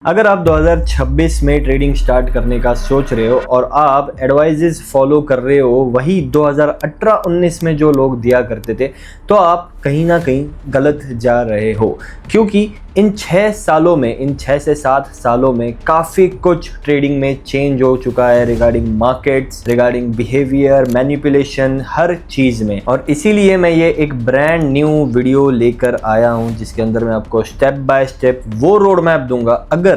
अगर आप 2026 में ट्रेडिंग स्टार्ट करने का सोच रहे हो और आप एडवाइजेस फॉलो कर रहे हो वही 2018-19 में जो लोग दिया करते थे, तो आप कहीं ना कहीं गलत जा रहे हो। क्योंकि इन 6 सालों में, इन 6 से 7 सालों में काफ़ी कुछ ट्रेडिंग में चेंज हो चुका है regarding markets, regarding behaviour, manipulation, हर चीज़ में। और इसीलिए मैं ये एक ब्रांड न्यू वीडियो लेकर आया हूँ जिसके अंदर मैं आपको स्टेप बाय स्टेप वो रोड मैप दूंगा। अगर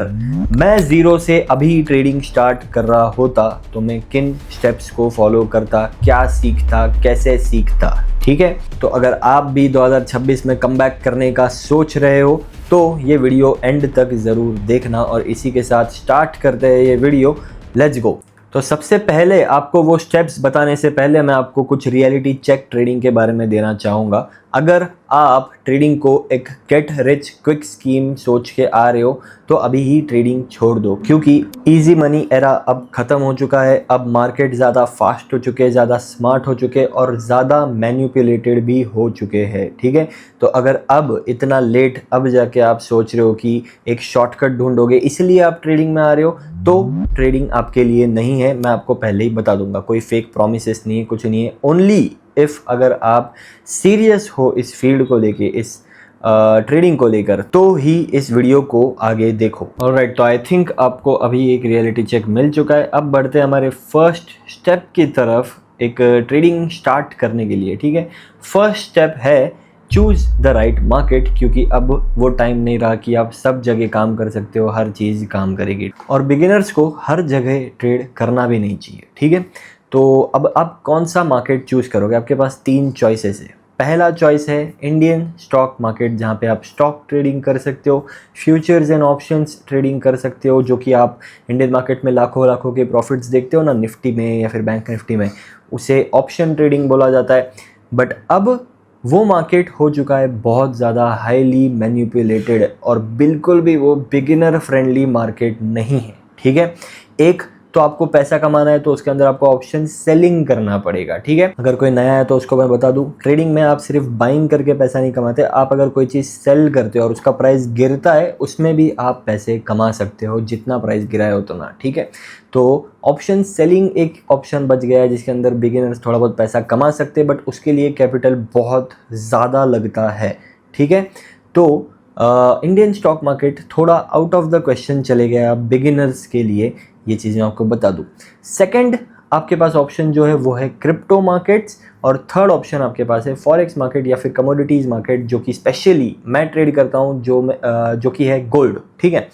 मैं ज़ीरो से अभी ट्रेडिंग स्टार्ट कर रहा होता तो मैं किन स्टेप्स को फॉलो करता, क्या सीखता, कैसे सीखता। ठीक है, तो अगर आप भी 2026 में कमबैक करने का सोच रहे हो तो ये वीडियो एंड तक ज़रूर देखना। और इसी के साथ स्टार्ट करते हैं ये वीडियो, लेट्स गो। तो सबसे पहले आपको वो स्टेप्स बताने से पहले मैं आपको कुछ रियलिटी चेक ट्रेडिंग के बारे में देना चाहूँगा। अगर आप ट्रेडिंग को एक गेट रिच क्विक स्कीम सोच के आ रहे हो तो अभी ही ट्रेडिंग छोड़ दो, क्योंकि इजी मनी एरा अब ख़त्म हो चुका है। अब मार्केट ज़्यादा फास्ट हो चुके हैं, ज़्यादा स्मार्ट हो चुके हैं और ज़्यादा मैनिपुलेटेड भी हो चुके हैं। ठीक है, तो अगर अब इतना लेट अब जाके आप सोच रहे हो कि एक शॉर्टकट ढूंढोगे इसलिए आप ट्रेडिंग में आ रहे हो, तो ट्रेडिंग आपके लिए नहीं है। मैं आपको पहले ही बता दूंगा, कोई फेक प्रॉमिसेस नहीं है, कुछ नहीं है। ओनली इफ़ अगर आप सीरियस हो इस फील्ड को लेके, इस ट्रेडिंग को लेकर, तो ही इस वीडियो को आगे देखो। ऑलराइट, तो आई थिंक आपको अभी एक रियलिटी चेक मिल चुका है। अब बढ़ते हैं हमारे फर्स्ट स्टेप की तरफ एक ट्रेडिंग स्टार्ट करने के लिए। ठीक है, फर्स्ट स्टेप है चूज़ द राइट मार्केट, क्योंकि अब वो टाइम नहीं रहा कि आप सब जगह काम कर सकते हो, हर चीज़ काम करेगी। और बिगिनर्स को हर जगह ट्रेड करना भी नहीं चाहिए। ठीक है, तो अब आप कौन सा मार्केट चूज़ करोगे? आपके पास 3 चॉइसेस है। पहला चॉइस है इंडियन स्टॉक मार्केट, जहाँ पे आप स्टॉक ट्रेडिंग कर सकते हो, फ्यूचर्स एंड ऑप्शंस ट्रेडिंग कर सकते हो, जो कि आप इंडियन मार्केट में लाखों लाखों के प्रॉफिट्स देखते हो ना, निफ्टी में या फिर बैंक निफ्टी में, उसे ऑप्शन ट्रेडिंग बोला जाता है। बट अब वो मार्केट हो चुका है बहुत ज़्यादा हाईली मैनिपुलेटेड और बिल्कुल भी वो बिगिनर फ्रेंडली मार्केट नहीं है। ठीक है, एक तो आपको पैसा कमाना है तो उसके अंदर आपको ऑप्शन सेलिंग करना पड़ेगा। ठीक है, अगर कोई नया है तो उसको मैं बता दूं, ट्रेडिंग में आप सिर्फ बाइंग करके पैसा नहीं कमाते, आप अगर कोई चीज़ सेल करते हो और उसका प्राइस गिरता है उसमें भी आप पैसे कमा सकते हो, जितना प्राइस गिरा है उतना। ठीक है, तो ऑप्शन सेलिंग एक ऑप्शन बच गया है जिसके अंदर बिगिनर्स थोड़ा बहुत पैसा कमा सकते हैं, बट उसके लिए कैपिटल बहुत ज़्यादा लगता है। ठीक है, तो इंडियन स्टॉक मार्केट थोड़ा आउट ऑफ द क्वेश्चन चले गया बिगिनर्स के लिए, ये चीज़ मैं आपको बता दूं। सेकंड आपके पास ऑप्शन जो है वो है क्रिप्टो मार्केट्स, और थर्ड ऑप्शन आपके पास है फॉरेक्स मार्केट या फिर कमोडिटीज़ मार्केट, जो कि स्पेशली मैं ट्रेड करता हूँ, जो कि है गोल्ड। ठीक है,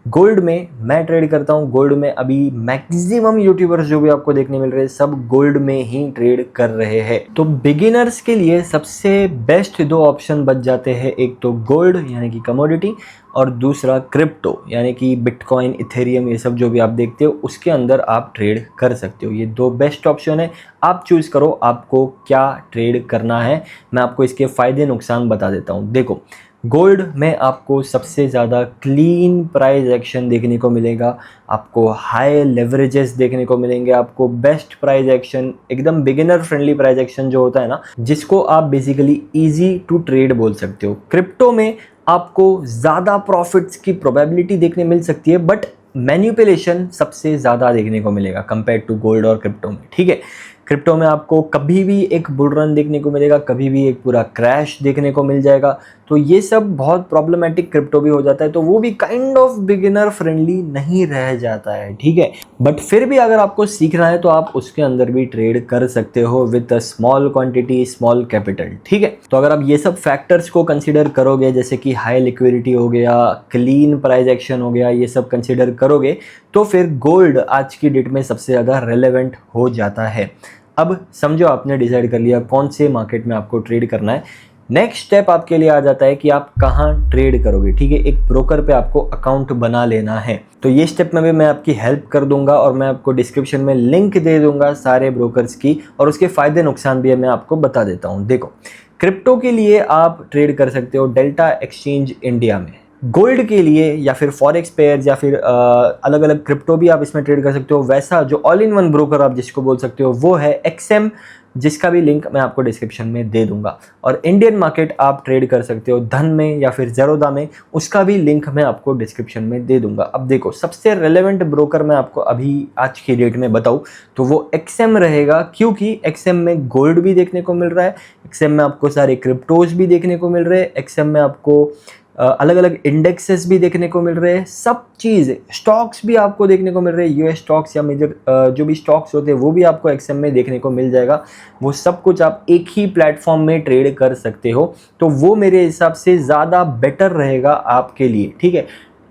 गोल्ड में मैं ट्रेड करता हूँ। गोल्ड में अभी मैक्सिमम यूट्यूबर्स जो भी आपको देखने मिल रहे हैं सब गोल्ड में ही ट्रेड कर रहे हैं। तो बिगिनर्स के लिए सबसे बेस्ट 2 ऑप्शन बच जाते हैं, एक तो गोल्ड यानी कि कमोडिटी, और दूसरा क्रिप्टो यानी कि बिटकॉइन, इथेरियम, ये सब जो भी आप देखते हो उसके अंदर आप ट्रेड कर सकते हो। ये 2 बेस्ट ऑप्शन है, आप चूज़ करो आपको क्या ट्रेड करना है। मैं आपको इसके फ़ायदे नुकसान बता देता हूँ। देखो, गोल्ड में आपको सबसे ज़्यादा क्लीन प्राइस एक्शन देखने को मिलेगा, आपको हाई लेवरेजेस देखने को मिलेंगे, आपको बेस्ट प्राइस एक्शन, एकदम बिगिनर फ्रेंडली प्राइस एक्शन जो होता है ना, जिसको आप बेसिकली इजी टू ट्रेड बोल सकते हो। क्रिप्टो में आपको ज़्यादा प्रॉफिट्स की प्रोबेबिलिटी देखने मिल सकती है, बट मैनिपुलेशन सबसे ज़्यादा देखने को मिलेगा कंपेयर टू गोल्ड और क्रिप्टो में। ठीक है, क्रिप्टो में आपको कभी भी एक बुल रन देखने को मिलेगा, कभी भी एक पूरा क्रैश देखने को मिल जाएगा, तो ये सब बहुत प्रॉब्लमेटिक क्रिप्टो भी हो जाता है, तो वो भी काइंड ऑफ बिगिनर फ्रेंडली नहीं रह जाता है। ठीक है, बट फिर भी अगर आपको सीखना है तो आप उसके अंदर भी ट्रेड कर सकते हो with a small quantity, small capital. ठीक है, तो अगर आप ये सब फैक्टर्स को कंसिडर करोगे, जैसे कि हाई लिक्विडिटी हो गया, क्लीन प्राइस एक्शन हो गया, ये सब कंसिडर करोगे, तो फिर गोल्ड आज की डेट में सबसे ज़्यादा रेलेवेंट हो जाता है। अब समझो आपने डिसाइड कर लिया कौन से मार्केट में आपको ट्रेड करना है। नेक्स्ट स्टेप आपके लिए आ जाता है कि आप कहाँ ट्रेड करोगे। ठीक है, एक ब्रोकर पे आपको अकाउंट बना लेना है। तो ये स्टेप में भी मैं आपकी हेल्प कर दूंगा और मैं आपको डिस्क्रिप्शन में लिंक दे दूंगा सारे ब्रोकर्स की, और उसके फ़ायदे नुकसान भी मैं आपको बता देता हूँ। देखो, क्रिप्टो के लिए आप ट्रेड कर सकते हो डेल्टा एक्सचेंज इंडिया में। गोल्ड के लिए या फिर फॉरेक्स पेयर्स या फिर अलग अलग क्रिप्टो भी आप इसमें ट्रेड कर सकते हो। वैसा जो ऑल इन वन ब्रोकर आप जिसको बोल सकते हो वो है एक्सएम जिसका भी लिंक मैं आपको डिस्क्रिप्शन में दे दूंगा। और इंडियन मार्केट आप ट्रेड कर सकते हो धन में या फिर ज़ेरोधा में, उसका भी लिंक मैं आपको डिस्क्रिप्शन में दे दूंगा। अब देखो, सबसे रेलेवेंट ब्रोकर मैं आपको अभी आज की डेट में बताऊं तो वो एक्सएम रहेगा, क्योंकि एक्सएम में गोल्ड भी देखने को मिल रहा है, एक्सएम में आपको सारे क्रिप्टोज भी देखने को मिल रहे हैं, एक्सएम में आपको अलग अलग इंडेक्सेस भी देखने को मिल रहे हैं, सब चीज़, स्टॉक्स भी आपको देखने को मिल रहे हैं, यूएस स्टॉक्स या मेजर जो भी स्टॉक्स होते हैं वो भी आपको एक्सएम में देखने को मिल जाएगा। वो सब कुछ आप एक ही प्लेटफॉर्म में ट्रेड कर सकते हो, तो वो मेरे हिसाब से ज़्यादा बेटर रहेगा आपके लिए, ठीक है।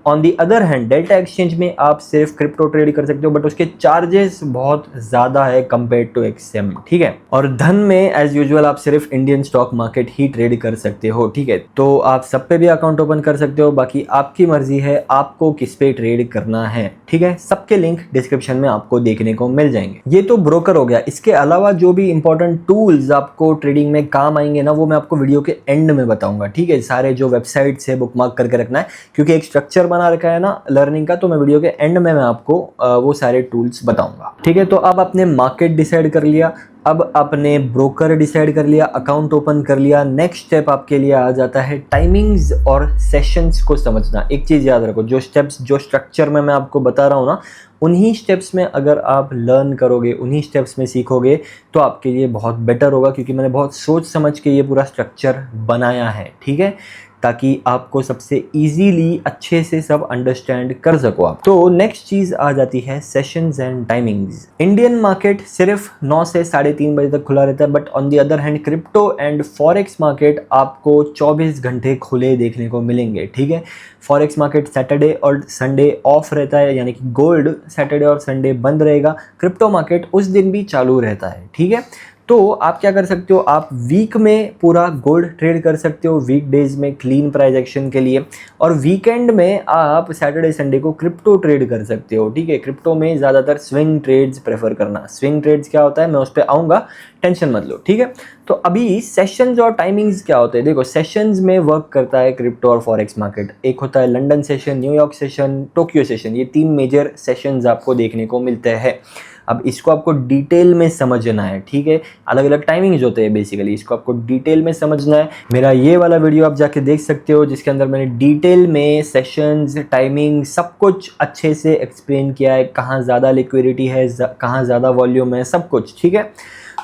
On the other hand delta exchange में आप सिर्फ क्रिप्टो ट्रेड कर सकते हो, बट उसके चार्जेस बहुत ज़्यादा है कंपेयर टू एक्सएम, ठीक है। और धन में एज यूजुअल आप सिर्फ इंडियन स्टॉक मार्केट ही ट्रेड कर सकते हो, ठीक है। तो आप सब पे भी अकाउंट ओपन कर सकते हो, बाकी आपकी मर्जी है आपको किस पे ट्रेड करना है, ठीक है। सबके लिंक डिस्क्रिप्शन में आपको देखने को मिल जाएंगे। ये तो ब्रोकर हो गया। इसके अलावा जो भी इंपॉर्टेंट टूल्स आपको ट्रेडिंग में काम आएंगे ना, वो मैं आपको वीडियो के एंड में बताऊंगा, ठीक है। सारे जो वेबसाइट्स है बुकमार्क करके रखना है, क्योंकि एक स्ट्रक्चर बना रखा है ना लर्निंग का, तो मैं वीडियो के एंड में मैं आपको वो सारे टूल्स बताऊंगा, ठीक है। तो अब आपने मार्केट डिसाइड कर लिया, अब आपने ब्रोकर डिसाइड कर लिया, अकाउंट ओपन कर लिया, नेक्स्ट स्टेप आपके लिए आ जाता है टाइमिंग्स और सेशंस को समझना। एक चीज़ याद रखो, जो स्टेप्स जो स्ट्रक्चर में मैं आपको बता रहा हूँ ना, उन्हीं स्टेप्स में अगर आप लर्न करोगे, उन्हीं स्टेप्स में सीखोगे, तो आपके लिए बहुत बेटर होगा, क्योंकि मैंने बहुत सोच समझ के ये पूरा स्ट्रक्चर बनाया है, ठीक है, ताकि आपको सबसे इजीली अच्छे से सब अंडरस्टैंड कर सको आप। तो नेक्स्ट चीज़ आ जाती है sessions and timings. Indian market सिर्फ 9 से 3:30 बजे तक खुला रहता है, but on the other hand crypto and forex market आपको 24 घंटे खुले देखने को मिलेंगे, ठीक है। फॉरेक्स मार्केट सैटरडे और संडे ऑफ रहता है, यानी कि गोल्ड सैटरडे और संडे बंद रहेगा, क्रिप्टो मार्केट उस दिन भी चालू रहता है, ठीक है। तो आप क्या कर सकते हो, आप वीक में पूरा गोल्ड ट्रेड कर सकते हो, वीक डेज में क्लीन प्राइस एक्शन के लिए, और वीकेंड में आप सैटरडे संडे को क्रिप्टो ट्रेड कर सकते हो, ठीक है। क्रिप्टो में ज़्यादातर स्विंग ट्रेड्स प्रेफर करना। स्विंग ट्रेड्स क्या होता है, मैं उस पर आऊँगा, टेंशन मत लो, ठीक है। तो अभी सेशंस और टाइमिंग्स क्या होते हैं, देखो सेशंस में वर्क करता है क्रिप्टो और फॉरेक्स मार्केट। एक होता है London session, New York session, Tokyo session, ये 3 मेजर सेशंस आपको देखने को मिलते हैं। अब इसको आपको डिटेल में समझना है, ठीक है। अलग अलग टाइमिंग्स होते हैं बेसिकली, इसको आपको डिटेल में समझना है। मेरा ये वाला वीडियो आप जाके देख सकते हो, जिसके अंदर मैंने डिटेल में सेशंस, टाइमिंग, सब कुछ अच्छे से एक्सप्लेन किया है, कहाँ ज़्यादा लिक्विडिटी है, कहाँ ज़्यादा वॉल्यूम है, सब कुछ, ठीक है।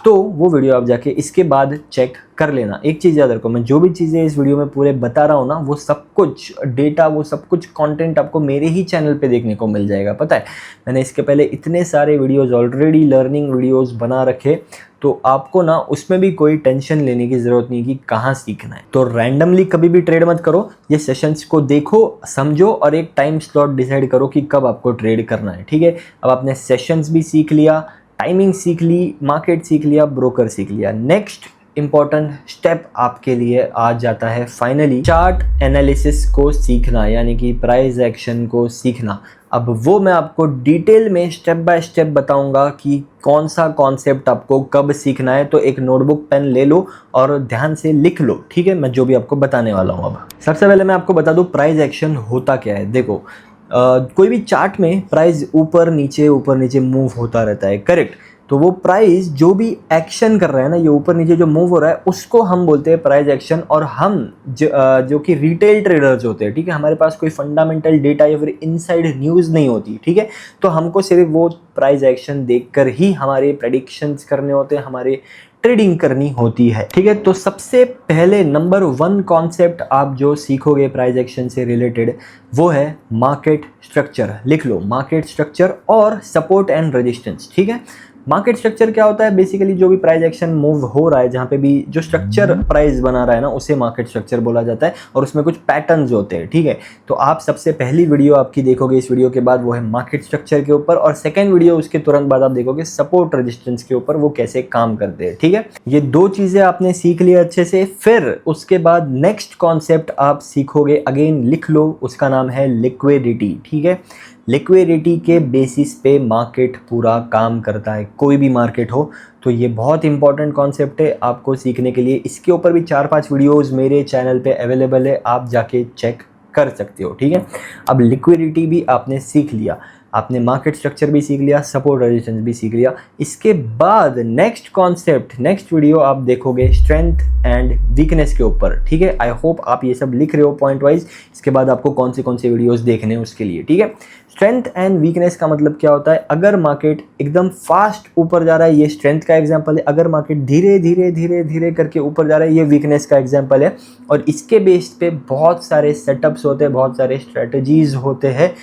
तो वो वीडियो आप जाके इसके बाद चेक कर लेना। एक चीज़ याद रखो, मैं जो भी चीज़ें इस वीडियो में पूरे बता रहा हूँ ना, वो सब कुछ डेटा, वो सब कुछ कंटेंट आपको मेरे ही चैनल पे देखने को मिल जाएगा। पता है, मैंने इसके पहले इतने सारे वीडियोस ऑलरेडी लर्निंग वीडियोस बना रखे, तो आपको ना उसमें भी कोई टेंशन लेने की ज़रूरत नहीं कि कहाँ सीखना है। तो रैंडमली कभी भी ट्रेड मत करो, ये सेशंस को देखो, समझो, और एक टाइम स्लॉट डिसाइड करो कि कब आपको ट्रेड करना है, ठीक है। अब आपने सेशंस भी सीख लिया, टाइमिंग सीख ली, मार्केट सीख लिया, ब्रोकर सीख लिया। नेक्स्ट इंपॉर्टेंट स्टेप आपके लिए आ जाता है फाइनली चार्ट एनालिसिस को सीखना, यानी कि प्राइस एक्शन को सीखना। अब वो मैं आपको डिटेल में स्टेप बाय स्टेप बताऊंगा कि कौन सा कॉन्सेप्ट आपको कब सीखना है। तो एक नोटबुक पेन ले लो और ध्यान से लिख लो, ठीक है, मैं जो भी आपको बताने वाला हूँ। अब सबसे पहले मैं आपको बता दूँ प्राइस एक्शन होता क्या है। देखो कोई भी चार्ट में प्राइस ऊपर नीचे मूव होता रहता है, करेक्ट। तो वो प्राइस जो भी एक्शन कर रहा है ना, ये ऊपर नीचे जो मूव हो रहा है, उसको हम बोलते हैं प्राइस एक्शन। और हम जो कि रिटेल ट्रेडर्स होते हैं, ठीक है, हमारे पास कोई फंडामेंटल डेटा या फिर इनसाइड न्यूज़ नहीं होती, ठीक है। तो हमको सिर्फ वो प्राइस एक्शन देखकर ही हमारे प्रेडिक्शंस करने होते हैं, हमारे ट्रेडिंग करनी होती है, ठीक है। तो सबसे पहले नंबर 1 कॉन्सेप्ट आप जो सीखोगे प्राइस एक्शन से रिलेटेड, वो है मार्केट स्ट्रक्चर। लिख लो, मार्केट स्ट्रक्चर और सपोर्ट एंड रेजिस्टेंस, ठीक है। मार्केट स्ट्रक्चर क्या होता है, बेसिकली जो भी प्राइस एक्शन मूव हो रहा है, जहाँ पे भी जो स्ट्रक्चर प्राइस बना रहा है ना, उसे मार्केट स्ट्रक्चर बोला जाता है। और उसमें कुछ पैटर्न्स होते हैं, ठीक है। तो आप सबसे पहली वीडियो आपकी देखोगे इस वीडियो के बाद, वो है मार्केट स्ट्रक्चर के ऊपर, और सेकेंड वीडियो उसके तुरंत बाद आप देखोगे सपोर्ट रेजिस्टेंस के ऊपर, वो कैसे काम करते हैं, ठीक है। ये 2 चीज़ें आपने सीख लिया अच्छे से। फिर उसके बाद नेक्स्ट कॉन्सेप्ट आप सीखोगे, अगेन लिख लो, उसका नाम है लिक्विडिटी, ठीक है। लिक्विडिटी के बेसिस पे मार्केट पूरा काम करता है, कोई भी मार्केट हो। तो ये बहुत इंपॉर्टेंट कॉन्सेप्ट है आपको सीखने के लिए। इसके ऊपर भी 4-5 वीडियोस मेरे चैनल पे अवेलेबल है, आप जाके चेक कर सकते हो, ठीक है। अब लिक्विडिटी भी आपने सीख लिया। आपने मार्केट स्ट्रक्चर भी सीख लिया, सपोर्ट रेजिस्टेंस भी सीख लिया। इसके बाद नेक्स्ट कॉन्सेप्ट, नेक्स्ट वीडियो आप देखोगे स्ट्रेंथ एंड वीकनेस के ऊपर, ठीक है। आई होप आप ये सब लिख रहे हो पॉइंट वाइज। इसके बाद आपको कौन से वीडियोस देखने हैं उसके लिए, ठीक है। स्ट्रेंथ एंड वीकनेस का मतलब क्या होता है, अगर मार्केट एकदम फास्ट ऊपर जा रहा है ये स्ट्रेंथ का एग्जांपल है, अगर मार्केट धीरे धीरे धीरे धीरे करके ऊपर जा रहा है ये वीकनेस का एग्जांपल है। और इसके बेस पे बहुत सारे सेटअप्स होते हैं, बहुत सारे स्ट्रेटजीज होते हैं।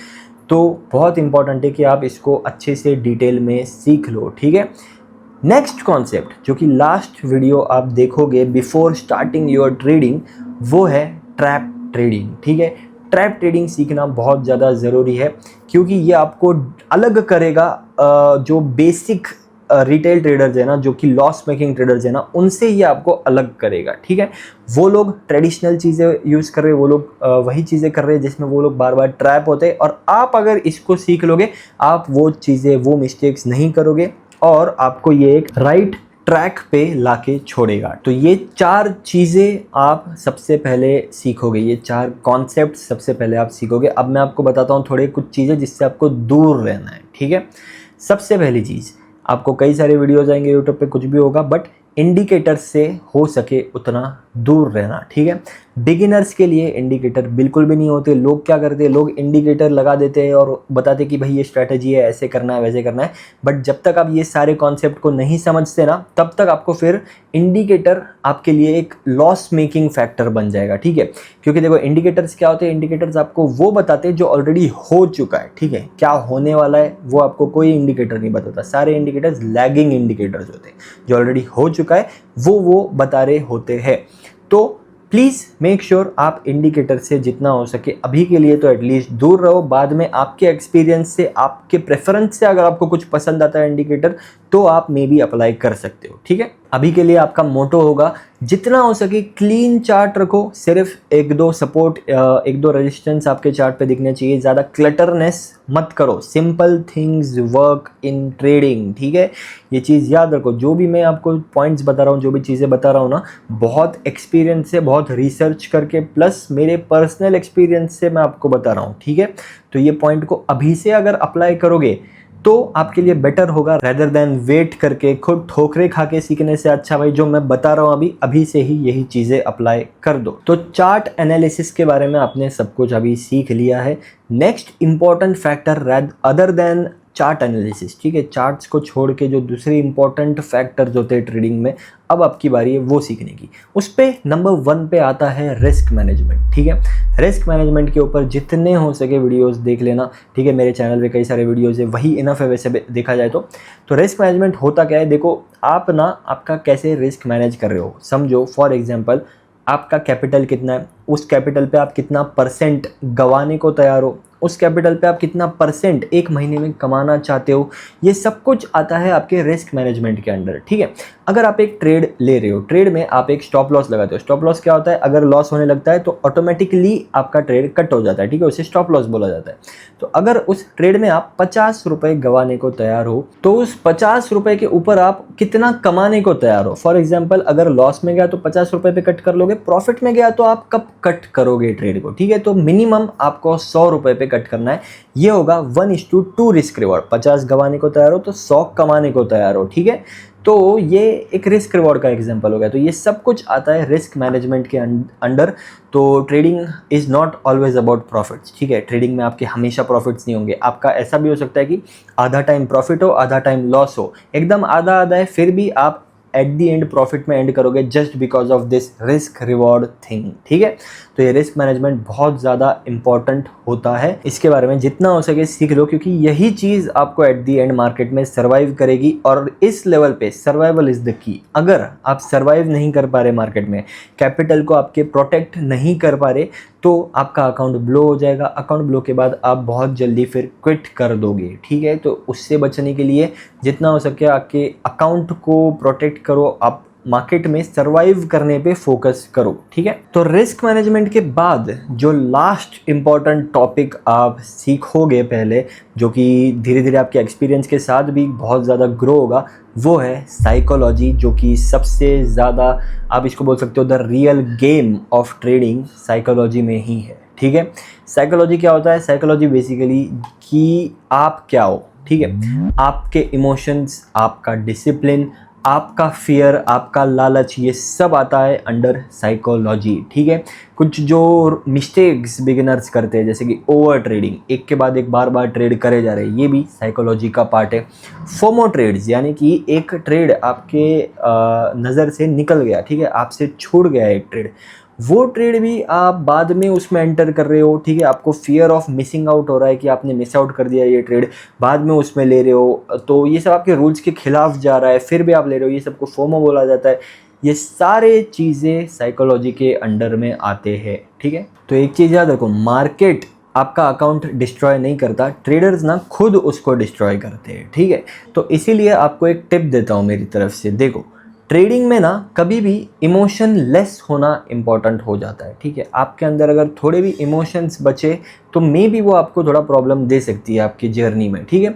तो बहुत इंपॉर्टेंट है कि आप इसको अच्छे से डिटेल में सीख लो, ठीक है। नेक्स्ट कॉन्सेप्ट जो कि लास्ट वीडियो आप देखोगे बिफोर स्टार्टिंग योर ट्रेडिंग, वो है ट्रैप ट्रेडिंग, ठीक है। ट्रैप ट्रेडिंग सीखना बहुत ज़्यादा ज़रूरी है, क्योंकि ये आपको अलग करेगा जो बेसिक रिटेल ट्रेडर्स है ना, जो कि लॉस मेकिंग ट्रेडर्स है ना, उनसे ये आपको अलग करेगा, ठीक है। वो लोग ट्रेडिशनल चीज़ें यूज़ कर रहे हैं, वो लोग वही चीज़ें कर रहे हैं जिसमें वो लोग बार बार ट्रैप होते हैं। और आप अगर इसको सीख लोगे, आप वो चीज़ें, वो मिस्टेक्स नहीं करोगे और आपको ये एक राइट ट्रैक पे लाके छोड़ेगा। तो ये 4 चीज़ें आप सबसे पहले सीखोगे, ये 4 कॉन्सेप्ट सबसे पहले आप सीखोगे। अब मैं आपको बताता हूँ थोड़े कुछ चीज़ें जिससे आपको दूर रहना है, ठीक है। सबसे पहली चीज़, आपको कई सारे वीडियोज़ आएंगे यूट्यूब पे, कुछ भी होगा, बट इंडिकेटर से हो सके उतना दूर रहना, ठीक है। बिगिनर्स के लिए इंडिकेटर बिल्कुल भी नहीं होते। लोग क्या करते हैं, लोग इंडिकेटर लगा देते हैं और बताते कि भाई ये स्ट्रैटेजी है, ऐसे करना है, वैसे करना है। बट जब तक आप ये सारे कॉन्सेप्ट को नहीं समझते ना, तब तक आपको फिर इंडिकेटर आपके लिए एक लॉस मेकिंग फैक्टर बन जाएगा, ठीक है। क्योंकि देखो इंडिकेटर्स क्या होते हैं, इंडिकेटर्स आपको वो बताते हैं जो ऑलरेडी हो चुका है, ठीक है। क्या होने वाला है वो आपको कोई इंडिकेटर नहीं बताता। सारे इंडिकेटर्स लैगिंग इंडिकेटर्स होते हैं, जो ऑलरेडी हो चुका है वो बता रहे होते हैं। तो प्लीज़ मेक श्योर आप इंडिकेटर से जितना हो सके अभी के लिए तो एटलीस्ट दूर रहो। बाद में आपके एक्सपीरियंस से, आपके प्रेफरेंस से अगर आपको कुछ पसंद आता है इंडिकेटर, तो आप मे बी अप्लाई कर सकते हो, ठीक है। अभी के लिए आपका मोटो होगा जितना हो सके क्लीन चार्ट रखो। सिर्फ 1-2 सपोर्ट, 1-2 रेजिस्टेंस आपके चार्ट पे दिखने चाहिए। ज़्यादा क्लटरनेस मत करो। Simple things work in trading, ठीक है। ये चीज़ याद रखो। जो भी मैं आपको पॉइंट्स बता रहा हूँ, जो भी चीज़ें बता रहा हूँ ना, बहुत एक्सपीरियंस से, बहुत रिसर्च करके, प्लस मेरे पर्सनल एक्सपीरियंस से मैं आपको बता रहा हूँ, ठीक है। तो ये पॉइंट को अभी से अगर अप्लाई करोगे तो आपके लिए बेटर होगा, रेदर देन वेट करके खुद ठोकरे खा के सीखने से। अच्छा भाई, जो मैं बता रहा हूँ अभी से ही यही चीज़ें अप्लाई कर दो। तो चार्ट एनालिसिस के बारे में आपने सब कुछ अभी सीख लिया है। Next important factor other than chart analysis, ठीक है, चार्ट्स को छोड़ के जो दूसरे इंपॉर्टेंट फैक्टर्स होते हैं ट्रेडिंग में, अब आपकी बारी है वो सीखने की। उस पे नंबर 1 पे आता है रिस्क मैनेजमेंट, ठीक है। रिस्क मैनेजमेंट के ऊपर जितने हो सके वीडियोस देख लेना, ठीक है। मेरे चैनल पे कई सारे वीडियोस है, वही इनफ है वैसे देखा जाए तो। रिस्क मैनेजमेंट होता क्या है, देखो आप ना आपका कैसे रिस्क मैनेज कर रहे हो, समझो। फॉर एग्जाम्पल, आपका कैपिटल कितना है, उस कैपिटल पे आप कितना % गंवाने को तैयार हो, उस कैपिटल पे आप कितना % एक महीने में कमाना चाहते हो, ये सब कुछ आता है आपके रिस्क मैनेजमेंट के अंडर, ठीक है। अगर आप एक ट्रेड ले रहे हो, ट्रेड में आप एक स्टॉप लॉस लगाते हो। स्टॉप लॉस क्या होता है, अगर लॉस होने लगता है तो ऑटोमेटिकली आपका ट्रेड कट हो जाता है, ठीक है, उसे स्टॉप लॉस बोला जाता है। तो अगर उस ट्रेड में आप 50 रुपये गंवाने को तैयार हो, तो उस 50 रुपये के ऊपर आप कितना कमाने को तैयार हो। फॉर एग्जाम्पल, अगर लॉस में गया तो 50 रुपये पे कट कर लोगे, प्रॉफिट में गया तो आप कब कट करोगे ट्रेड को, ठीक है। तो मिनिमम आपको 100 रुपये पे कट करना है। ये होगा 1:2 रिस्क रिवॉर्ड। 50 गंवाने को तैयार हो तो 100 कमाने को तैयार हो, ठीक है। तो ये एक रिस्क रिवॉर्ड का एग्जांपल हो गया। तो ये सब कुछ आता है रिस्क मैनेजमेंट के अंडर। तो trading is not always about profits, ठीक है। ट्रेडिंग में आपके हमेशा प्रॉफिट्स नहीं होंगे। आपका ऐसा भी हो सकता है कि आधा टाइम प्रॉफिट हो, आधा टाइम लॉस हो, एकदम आधा आधा है, फिर भी आप एट दी एंड प्रॉफिट में एंड करोगे, just because of this risk reward thing, ठीक है। तो ये रिस्क मैनेजमेंट बहुत ज़्यादा इंपॉर्टेंट होता है। इसके बारे में जितना हो सके सीख लो, क्योंकि यही चीज़ आपको एट दी एंड मार्केट में सर्वाइव करेगी। और इस लेवल पे सर्वाइवल इज़ द की। अगर आप सर्वाइव नहीं कर पा रहे मार्केट में, कैपिटल को आपके प्रोटेक्ट नहीं कर पा रहे, तो आपका अकाउंट ब्लो हो जाएगा। अकाउंट ब्लो के बाद आप बहुत जल्दी फिर क्विट कर दोगे, ठीक है। तो उससे बचने के लिए जितना हो सके आपके अकाउंट को प्रोटेक्ट करो, आप मार्केट में सर्वाइव करने पे फोकस करो, ठीक है। तो रिस्क मैनेजमेंट के बाद जो लास्ट इंपॉर्टेंट टॉपिक आप सीखोगे पहले, जो कि धीरे धीरे आपके एक्सपीरियंस के साथ भी बहुत ज़्यादा ग्रो होगा, वो है साइकोलॉजी, जो कि सबसे ज़्यादा आप इसको बोल सकते हो the real game of trading psychology में ही है, ठीक है। साइकोलॉजी क्या होता है? साइकोलॉजी बेसिकली कि आप क्या हो, ठीक है। आपके इमोशंस, आपका डिसिप्लिन, आपका फियर, आपका लालच, ये सब आता है अंडर साइकोलॉजी, ठीक है। कुछ जो मिस्टेक्स बिगिनर्स करते हैं जैसे कि ओवर ट्रेडिंग, एक के बाद एक बार बार ट्रेड करे जा रहे हैं, ये भी साइकोलॉजी का पार्ट है। फोमो ट्रेड्स यानी कि एक ट्रेड आपके नज़र से निकल गया, ठीक है, आपसे छूट गया एक ट्रेड, वो ट्रेड भी आप बाद में उसमें एंटर कर रहे हो, ठीक है। आपको फियर ऑफ मिसिंग आउट हो रहा है कि आपने मिस आउट कर दिया ये ट्रेड, बाद में उसमें ले रहे हो, तो ये सब आपके रूल्स के खिलाफ जा रहा है, फिर भी आप ले रहे हो, ये सबको फोमो बोला जाता है। ये सारे चीज़ें साइकोलॉजी के अंडर में आते हैं, ठीक है। तो एक चीज़ याद रखो, मार्केट आपका अकाउंट डिस्ट्रॉय नहीं करता, ट्रेडर्स ना खुद उसको डिस्ट्रॉय करते हैं, ठीक है। तो इसीलिए आपको एक टिप देता हूँ मेरी तरफ से, देखो ट्रेडिंग में ना कभी भी इमोशन लेस होना इम्पॉर्टेंट हो जाता है, ठीक है। आपके अंदर अगर थोड़े भी इमोशंस बचे तो मे बी वो आपको थोड़ा प्रॉब्लम दे सकती है आपकी जर्नी में, ठीक है।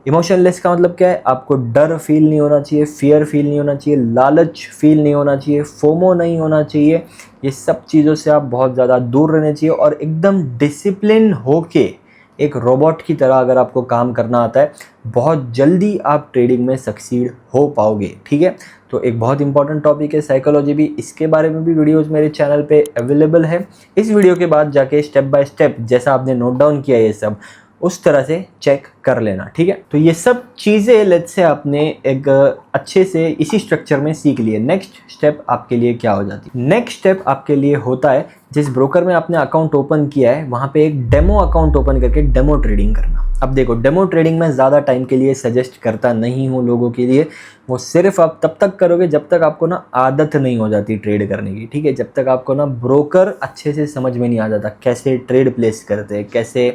इमोशन लेस का मतलब क्या है? आपको डर फील नहीं होना चाहिए, फियर फील नहीं होना चाहिए, लालच फील नहीं होना चाहिए, फोमो नहीं होना चाहिए, ये सब चीज़ों से आप बहुत ज़्यादा दूर रहने चाहिए और एकदम डिसिप्लिन होके एक रोबोट की तरह अगर आपको काम करना आता है, बहुत जल्दी आप ट्रेडिंग में सक्सीड हो पाओगे, ठीक है। तो एक बहुत इंपॉर्टेंट टॉपिक है साइकोलॉजी भी, इसके बारे में भी वीडियोस मेरे चैनल पे अवेलेबल है। इस वीडियो के बाद जाके स्टेप बाय स्टेप जैसा आपने नोट डाउन किया ये सब उस तरह से चेक कर लेना, ठीक है। तो ये सब चीज़ें लेट्स से आपने एक अच्छे से इसी स्ट्रक्चर में सीख लिए। नेक्स्ट स्टेप आपके लिए क्या हो जाती है? नेक्स्ट स्टेप आपके लिए होता है जिस ब्रोकर में आपने अकाउंट ओपन किया है वहाँ पे एक डेमो अकाउंट ओपन करके डेमो ट्रेडिंग करना। अब देखो, डेमो ट्रेडिंग में ज़्यादा टाइम के लिए सजेस्ट करता नहीं हूँ लोगों के लिए, वो सिर्फ आप तब तक करोगे जब तक आपको ना आदत नहीं हो जाती ट्रेड करने की, ठीक है। जब तक आपको ना ब्रोकर अच्छे से समझ में नहीं आ जाता, कैसे ट्रेड प्लेस करते हैं, कैसे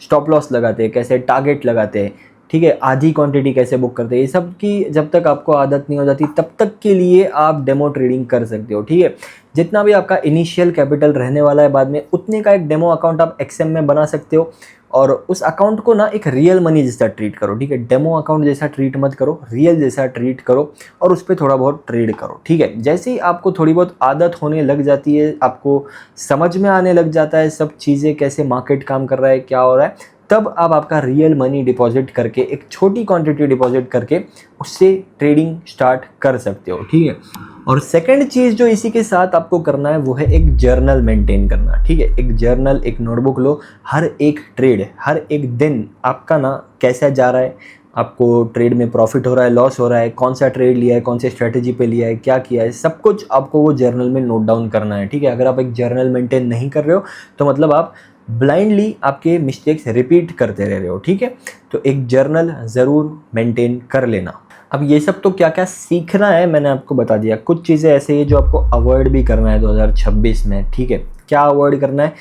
स्टॉप लॉस लगाते हैं, कैसे टारगेट लगाते हैं, ठीक है, आधी क्वांटिटी कैसे बुक करते हैं, ये सब की जब तक आपको आदत नहीं हो जाती तब तक के लिए आप डेमो ट्रेडिंग कर सकते हो, ठीक है। जितना भी आपका इनिशियल कैपिटल रहने वाला है बाद में, उतने का एक डेमो अकाउंट आप एक्सएम में बना सकते हो और उस अकाउंट को ना एक रियल मनी जैसा ट्रीट करो, ठीक है। डेमो अकाउंट जैसा ट्रीट मत करो, रियल जैसा ट्रीट करो और उस पर थोड़ा बहुत ट्रेड करो, ठीक है। जैसे ही आपको थोड़ी बहुत आदत होने लग जाती है, आपको समझ में आने लग जाता है सब चीज़ें, कैसे मार्केट काम कर रहा है, क्या हो रहा है, तब आप आपका रियल मनी डिपॉजिट करके, एक छोटी क्वांटिटी डिपॉजिट करके उससे ट्रेडिंग स्टार्ट कर सकते हो, ठीक है। और सेकंड चीज़ जो इसी के साथ आपको करना है वो है एक जर्नल मेंटेन करना, ठीक है। एक जर्नल, एक नोटबुक लो, हर एक ट्रेड, हर एक दिन आपका ना कैसा जा रहा है, आपको ट्रेड में प्रॉफिट हो रहा है, लॉस हो रहा है, कौन सा ट्रेड लिया है, कौन से स्ट्रेटजी पे लिया है, क्या किया है, सब कुछ आपको वो जर्नल में नोट डाउन करना है, ठीक है। अगर आप एक जर्नल मेंटेन नहीं कर रहे हो तो मतलब आप ब्लाइंडली आपके मिस्टेक्स रिपीट करते रह रहे हो, ठीक है। तो एक जर्नल ज़रूर मेंटेन कर लेना। अब ये सब तो क्या क्या सीखना है मैंने आपको बता दिया, कुछ चीज़ें ऐसे ही जो आपको अवॉइड भी करना है 2026 में, ठीक है। क्या अवॉइड करना है?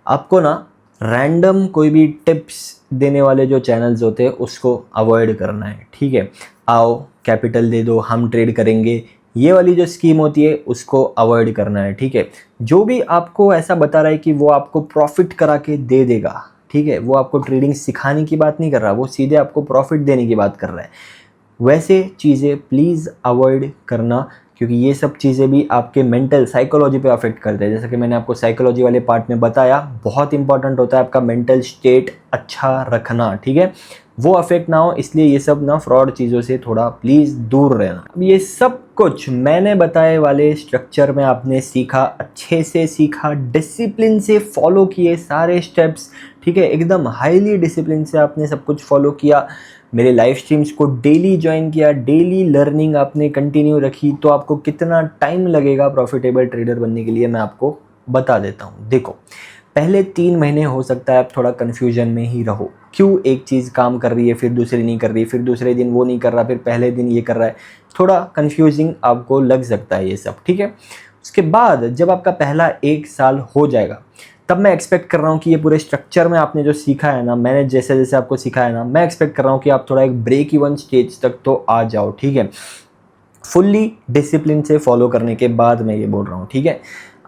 आपको ना रैंडम कोई भी टिप्स देने वाले जो चैनल्स होते हैं उसको अवॉइड करना है, ठीक है। आओ कैपिटल दे दो, हम ट्रेड करेंगे, ये वाली जो स्कीम होती है उसको अवॉइड करना है, ठीक है। जो भी आपको ऐसा बता रहा है कि वो आपको प्रॉफिट करा के दे देगा, ठीक है, वो आपको ट्रेडिंग सिखाने की बात नहीं कर रहा, वो सीधे आपको प्रॉफिट देने की बात कर रहा है, वैसे चीज़ें प्लीज़ अवॉइड करना, क्योंकि ये सब चीज़ें भी आपके मेंटल साइकोलॉजी पे अफेक्ट करते हैं। जैसा कि मैंने आपको साइकोलॉजी वाले पार्ट में बताया, बहुत इंपॉर्टेंट होता है आपका मेंटल स्टेट अच्छा रखना, ठीक है, वो अफेक्ट ना हो, इसलिए ये सब ना फ्रॉड चीज़ों से थोड़ा प्लीज़ दूर रहना। अब ये सब कुछ मैंने बताए वाले स्ट्रक्चर में आपने सीखा, अच्छे से सीखा, डिसिप्लिन से फॉलो किए सारे स्टेप्स, ठीक है, एकदम हाईली डिसिप्लिन से आपने सब कुछ फॉलो किया, मेरे लाइव स्ट्रीम्स को डेली ज्वाइन किया, डेली लर्निंग आपने कंटिन्यू रखी, तो आपको कितना टाइम लगेगा प्रॉफिटेबल ट्रेडर बनने के लिए मैं आपको बता देता हूँ। देखो, पहले 3 महीने हो सकता है आप थोड़ा कन्फ्यूजन में ही रहो, क्यों एक चीज़ काम कर रही है फिर दूसरी नहीं कर रही, फिर दूसरे दिन वो नहीं कर रहा, फिर पहले दिन ये कर रहा है, थोड़ा कन्फ्यूजिंग आपको लग सकता है ये सब, ठीक है। उसके बाद जब आपका पहला 1 साल हो जाएगा तब मैं एक्सपेक्ट कर रहा हूँ कि ये पूरे स्ट्रक्चर में आपने जो सीखा है ना, मैंने जैसे जैसे आपको सिखाया है ना, मैं एक्सपेक्ट कर रहा हूँ कि आप थोड़ा एक ब्रेक इवन स्टेज तक तो आ जाओ, ठीक है। फुल्ली डिसिप्लिन से फॉलो करने के बाद मैं ये बोल रहा हूँ, ठीक है,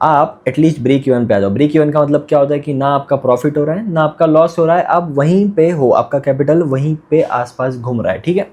आप एटलीस्ट ब्रेक इवन पे आ जाओ। ब्रेक इवन का मतलब क्या होता है कि ना आपका प्रॉफिट हो रहा है ना आपका लॉस हो रहा है, आप वहीं पे हो, आपका कैपिटल वहीं पे आसपास घूम रहा है, ठीक है।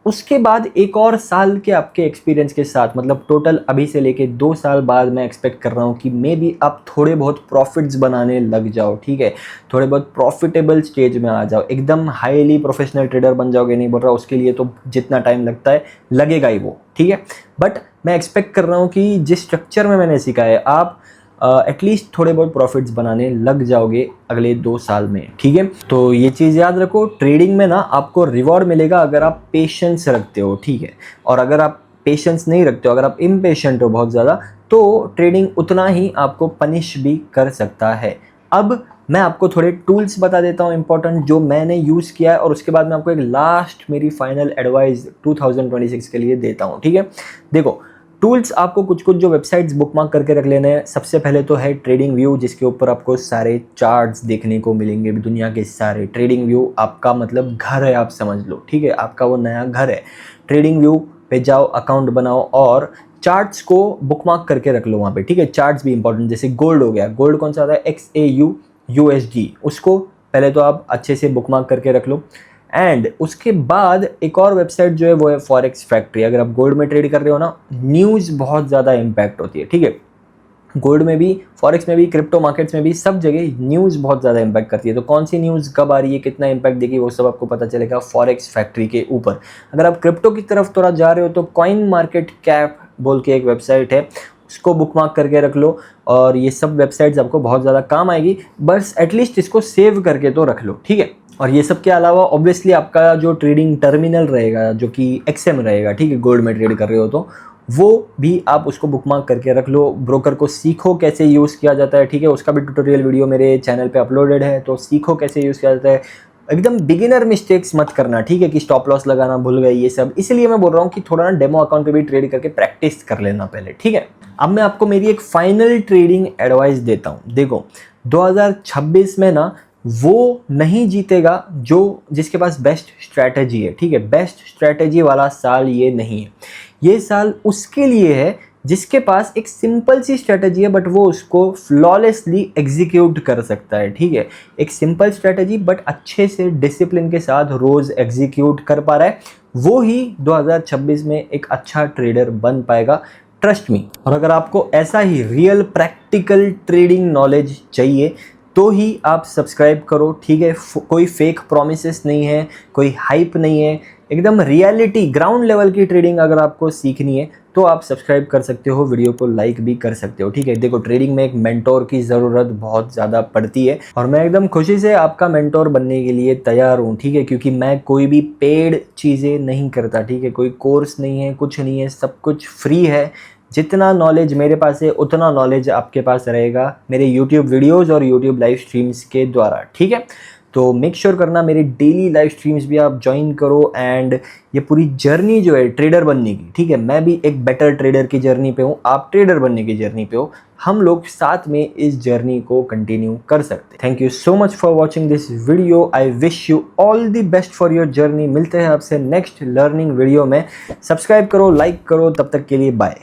उसके बाद एक और साल के आपके एक्सपीरियंस के साथ, मतलब टोटल अभी से लेके 2 साल बाद मैं एक्सपेक्ट कर रहा हूँ कि मे बी आप थोड़े बहुत प्रॉफिट्स बनाने लग जाओ, ठीक है, थोड़े बहुत प्रॉफिटेबल स्टेज में आ जाओ, एकदम हाईली प्रोफेशनल ट्रेडर बन जाओगे नहीं बोल रहा, उसके लिए तो जितना टाइम लगता है लगेगा ही वो, ठीक है, बट मैं एक्सपेक्ट कर रहा हूँ कि जिस स्ट्रक्चर में मैंने सीखा है आप एटलीस्ट थोड़े बहुत प्रॉफिट्स बनाने लग जाओगे अगले 2 साल में, ठीक है। तो ये चीज़ याद रखो, ट्रेडिंग में ना आपको रिवॉर्ड मिलेगा अगर आप पेशेंस रखते हो, ठीक है, और अगर आप पेशेंस नहीं रखते हो, अगर आप इम्पेशेंट हो बहुत ज़्यादा, तो ट्रेडिंग उतना ही आपको पनिश भी कर सकता है। अब मैं आपको थोड़े टूल्स बता देता हूँ इंपॉर्टेंट, जो मैंने यूज़ किया है, और उसके बाद मैं आपको एक लास्ट मेरी फाइनल एडवाइस 2026 के लिए देता हूँ, ठीक है। देखो, टूल्स आपको कुछ कुछ जो वेबसाइट्स बुकमार्क करके रख लेने हैं। सबसे पहले तो है ट्रेडिंग व्यू, जिसके ऊपर आपको सारे चार्ट्स देखने को मिलेंगे, दुनिया के सारे। ट्रेडिंग व्यू आपका मतलब घर है, आप समझ लो, ठीक है, आपका वो नया घर है। ट्रेडिंग व्यू पे जाओ, अकाउंट बनाओ और चार्ट्स को बुकमार्क करके रख लो वहाँ पे, ठीक है। चार्ट्स भी इंपॉर्टेंट, जैसे गोल्ड हो गया, गोल्ड कौन सा आता है, XAU USD, उसको पहले तो आप अच्छे से बुकमार्क करके रख लो। एंड उसके बाद एक और वेबसाइट जो है वो है फॉरेक्स फैक्ट्री। अगर आप गोल्ड में ट्रेड कर रहे हो ना, न्यूज़ बहुत ज़्यादा इम्पैक्ट होती है, ठीक है, गोल्ड में भी, फॉरेक्स में भी, क्रिप्टो मार्केट्स में भी, सब जगह न्यूज़ बहुत ज़्यादा इम्पैक्ट करती है। तो कौन सी न्यूज़ कब आ रही है, कितना इम्पैक्ट देगी, वो सब आपको पता चलेगा फॉरेक्स फैक्ट्री के ऊपर। अगर आप क्रिप्टो की तरफ थोड़ा जा रहे हो तो कॉइन मार्केट कैप बोल के एक वेबसाइट है, उसको बुकमार्क करके रख लो। और ये सब वेबसाइट्स आपको बहुत ज़्यादा काम आएगी, बस एटलीस्ट इसको सेव करके तो रख लो, ठीक है। और ये सब के अलावा ऑब्वियसली आपका जो ट्रेडिंग टर्मिनल रहेगा, जो कि XM रहेगा, ठीक है, गोल्ड में ट्रेड कर रहे हो तो वो भी आप उसको बुकमार्क करके रख लो। ब्रोकर को सीखो कैसे यूज़ किया जाता है, ठीक है, उसका भी ट्यूटोरियल वीडियो मेरे चैनल पे अपलोडेड है, तो सीखो कैसे यूज़ किया जाता है। एकदम बिगिनर मिस्टेक्स मत करना, ठीक है, कि स्टॉप लॉस लगाना भूल गए, ये सब। इसलिए मैं बोल रहा हूँ कि थोड़ा ना डेमो अकाउंट पे भी ट्रेड करके प्रैक्टिस कर लेना पहले, ठीक है। अब मैं आपको मेरी एक फाइनल ट्रेडिंग एडवाइस देता हूँ। देखो, 2026 में ना वो नहीं जीतेगा जो जिसके पास बेस्ट स्ट्रैटेजी है, ठीक है, बेस्ट स्ट्रैटेजी वाला साल ये नहीं है। ये साल उसके लिए है जिसके पास एक सिंपल सी स्ट्रैटेजी है, बट वो उसको फ्लॉलेसली एग्जीक्यूट कर सकता है, ठीक है। एक सिंपल स्ट्रैटेजी बट अच्छे से डिसिप्लिन के साथ रोज एग्जीक्यूट कर पा रहा है, वो ही 2026 में एक अच्छा ट्रेडर बन पाएगा, ट्रस्ट मी। और अगर आपको ऐसा ही रियल प्रैक्टिकल ट्रेडिंग नॉलेज चाहिए तो ही आप सब्सक्राइब करो, ठीक है। कोई फेक प्रोमिसेस नहीं है, कोई हाइप नहीं है, एकदम रियलिटी ग्राउंड लेवल की ट्रेडिंग अगर आपको सीखनी है तो आप सब्सक्राइब कर सकते हो, वीडियो को लाइक भी कर सकते हो, ठीक है। देखो, ट्रेडिंग में एक मेंटोर की ज़रूरत बहुत ज़्यादा पड़ती है और मैं एकदम खुशी से आपका मेंटोर बनने के लिए तैयार हूँ, ठीक है, क्योंकि मैं कोई भी पेड चीज़ें नहीं करता, ठीक है, कोई कोर्स नहीं है, कुछ नहीं है, सब कुछ फ्री है। जितना नॉलेज मेरे पास है उतना नॉलेज आपके पास रहेगा मेरे YouTube वीडियोस और YouTube लाइव स्ट्रीम्स के द्वारा, ठीक है। तो मेक श्योर करना मेरी डेली लाइव स्ट्रीम्स भी आप ज्वाइन करो। एंड ये पूरी जर्नी जो है ट्रेडर बनने की, ठीक है, मैं भी एक बेटर ट्रेडर की जर्नी पे हूँ, आप ट्रेडर बनने की जर्नी पे हो, हम लोग साथ में इस जर्नी को कंटिन्यू कर सकते हैं। Thank you so much for watching this video. I wish you all the best for your journey. मिलते हैं आपसे नेक्स्ट लर्निंग वीडियो में। सब्सक्राइब करो, लाइक करो, तब तक के लिए बाय।